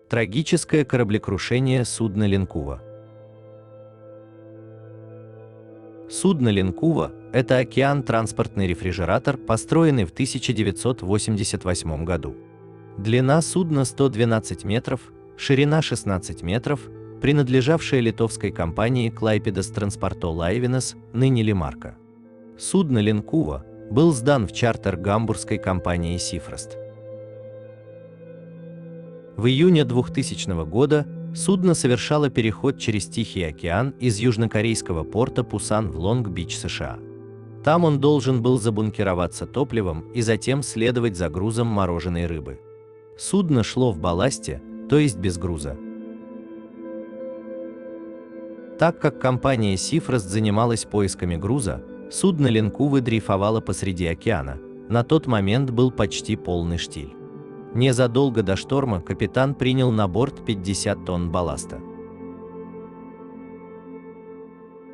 Трагическое кораблекрушение судна Линкува. Судно Линкува – это океан-транспортный рефрижератор, построенный в 1988 году. Длина судна 112 метров, ширина 16 метров, принадлежавшая литовской компании Klaipėdos Transporto Laivynas, ныне Лимарка. Судно Линкува был сдан в чартер гамбургской компании Сифрост. В июне 2000 года судно совершало переход через Тихий океан из южнокорейского порта Пусан в Лонг-Бич, США. Там он должен был забункероваться топливом и затем следовать за грузом мороженой рыбы. Судно шло в балласте, то есть без груза. Так как компания Сифрост занималась поисками груза, судно Линкувы дрейфовало посреди океана. На тот момент был почти полный штиль. Незадолго до шторма капитан принял на борт 50 тонн балласта.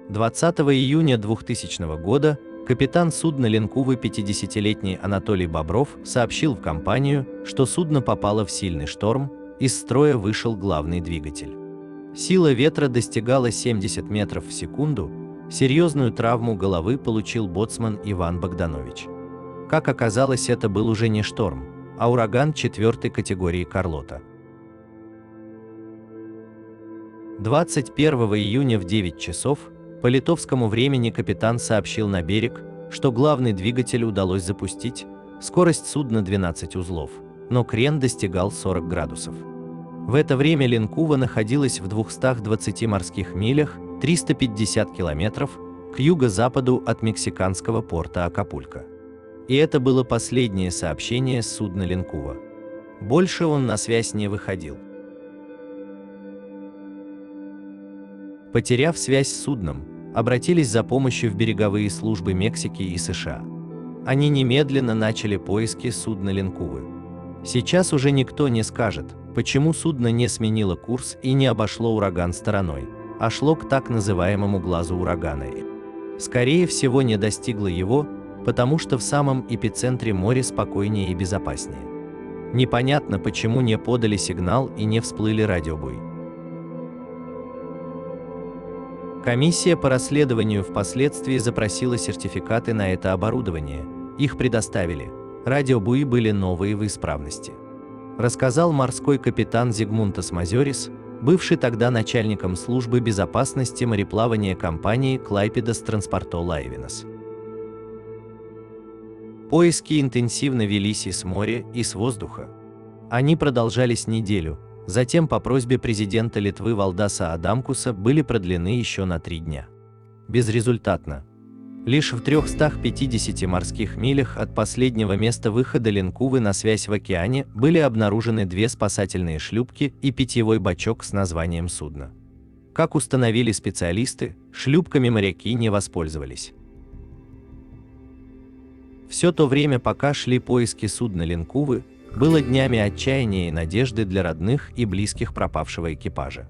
20 июня 2000 года капитан судна Линкувы 50-летний Анатолий Бобров сообщил в компанию, что судно попало в сильный шторм, из строя вышел главный двигатель. Сила ветра достигала 70 метров в секунду, серьезную травму головы получил боцман Иван Богданович. Как оказалось, это был уже не шторм, а ураган 4-й категории Карлота. 21 июня в 9 часов по литовскому времени капитан сообщил на берег, что главный двигатель удалось запустить, скорость судна 12 узлов, но крен достигал 40 градусов. В это время Линкува находилась в 220 морских милях, 350 километров, к юго-западу от мексиканского порта Акапулько. И это было последнее сообщение с судна Линкува. Больше он на связь не выходил. Потеряв связь с судном, обратились за помощью в береговые службы Мексики и США. Они немедленно начали поиски судна Линкувы. Сейчас уже никто не скажет, почему судно не сменило курс и не обошло ураган стороной, а шло к так называемому глазу урагана. Скорее всего, не достигло его, потому что в самом эпицентре море спокойнее и безопаснее. Непонятно, почему не подали сигнал и не всплыли радиобуи. Комиссия по расследованию впоследствии запросила сертификаты на это оборудование, их предоставили, радиобуи были новые в исправности. Рассказал морской капитан Зигмунтас Мазерис, бывший тогда начальником службы безопасности мореплавания компании Klaipėdos Transporto Laivynas. Поиски интенсивно велись и с моря, и с воздуха. Они продолжались неделю, затем по просьбе президента Литвы Валдаса Адамкуса были продлены еще на 3 дня. Безрезультатно. Лишь в 350 морских милях от последнего места выхода Линкувы на связь в океане были обнаружены 2 спасательные шлюпки и питьевой бачок с названием судна. Как установили специалисты, шлюпками моряки не воспользовались. Все то время, пока шли поиски судна Линкувы, было днями отчаяния и надежды для родных и близких пропавшего экипажа.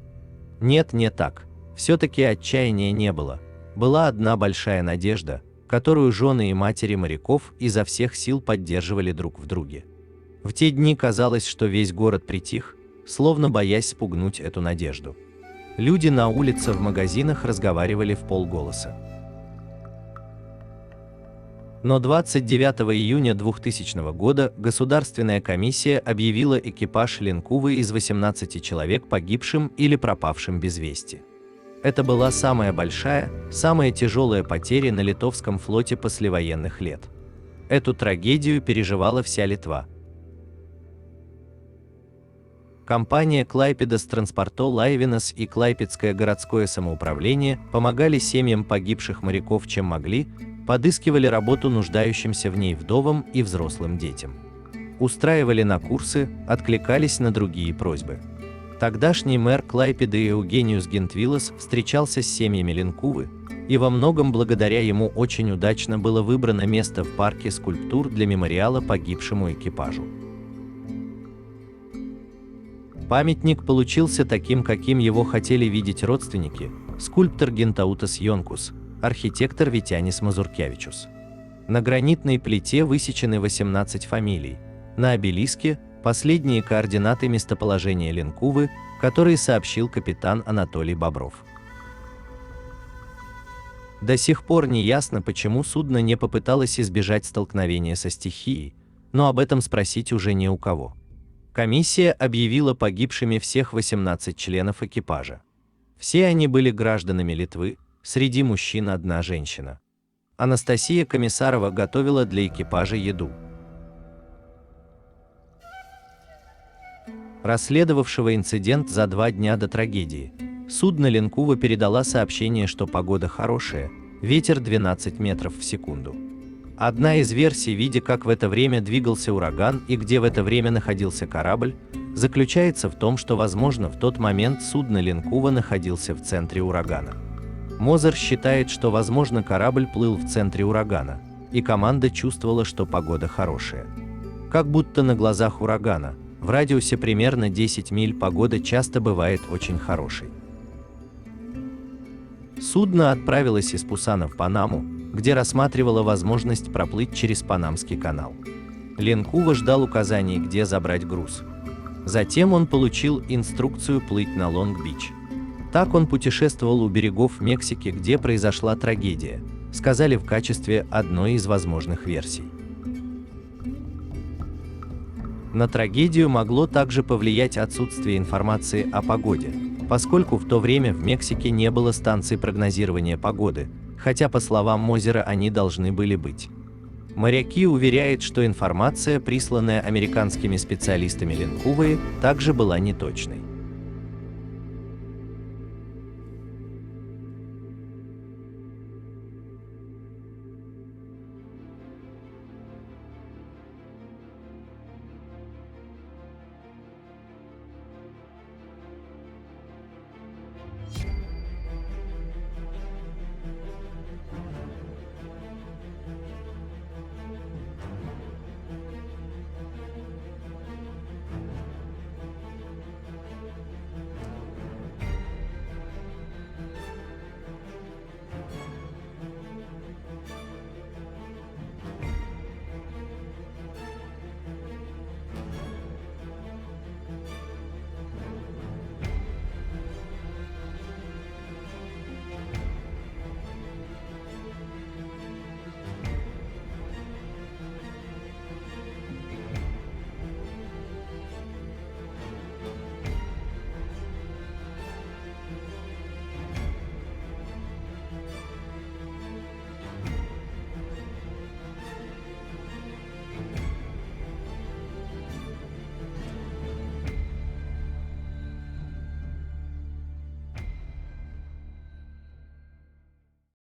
Нет, не так. Все-таки отчаяния не было. Была одна большая надежда, которую жены и матери моряков изо всех сил поддерживали друг в друге. В те дни казалось, что весь город притих, словно боясь спугнуть эту надежду. Люди на улице, в магазинах разговаривали в полголоса. Но 29 июня 2000 года Государственная комиссия объявила экипаж Линкувы из 18 человек погибшим или пропавшим без вести. Это была самая большая, самая тяжелая потеря на литовском флоте послевоенных лет. Эту трагедию переживала вся Литва. Компания Klaipėdos Transporto Laivynas и Клайпедское городское самоуправление помогали семьям погибших моряков чем могли, подыскивали работу нуждающимся в ней вдовам и взрослым детям. Устраивали на курсы, откликались на другие просьбы. Тогдашний мэр Клайпеды Евгениус Гентвилас встречался с семьями Линкувы, и во многом благодаря ему очень удачно было выбрано место в парке скульптур для мемориала погибшему экипажу. Памятник получился таким, каким его хотели видеть родственники, скульптор Гинтаутас Йонкус, архитектор Витянис Мазуркевичус. На гранитной плите высечены 18 фамилий, на обелиске Последние координаты местоположения Ленкувы, которые сообщил капитан Анатолий Бобров. До сих пор не ясно, почему судно не попыталось избежать столкновения со стихией, но об этом спросить уже не у кого. Комиссия объявила погибшими всех 18 членов экипажа. Все они были гражданами Литвы, среди мужчин одна женщина. Анастасия Комиссарова готовила для экипажа еду. Расследовавшего инцидент за 2 дня до трагедии, судно Ленкува передала сообщение, что погода хорошая, ветер 12 метров в секунду. Одна из версий, видя, как в это время двигался ураган и где в это время находился корабль, заключается в том, что, возможно, в тот момент судно Ленкува находился в центре урагана. Мозер считает, что, возможно, корабль плыл в центре урагана, и команда чувствовала, что погода хорошая. Как будто на глазах урагана, в радиусе примерно 10 миль погода часто бывает очень хорошей. Судно отправилось из Пусана в Панаму, где рассматривало возможность проплыть через Панамский канал. Ленкува ждал указаний, где забрать груз. Затем он получил инструкцию плыть на Лонг-Бич. Так он путешествовал у берегов Мексики, где произошла трагедия, сказали в качестве одной из возможных версий. На трагедию могло также повлиять отсутствие информации о погоде, поскольку в то время в Мексике не было станций прогнозирования погоды, хотя, по словам Мозера, они должны были быть. Моряки уверяют, что информация, присланная американскими специалистами Ленкувы, также была неточной.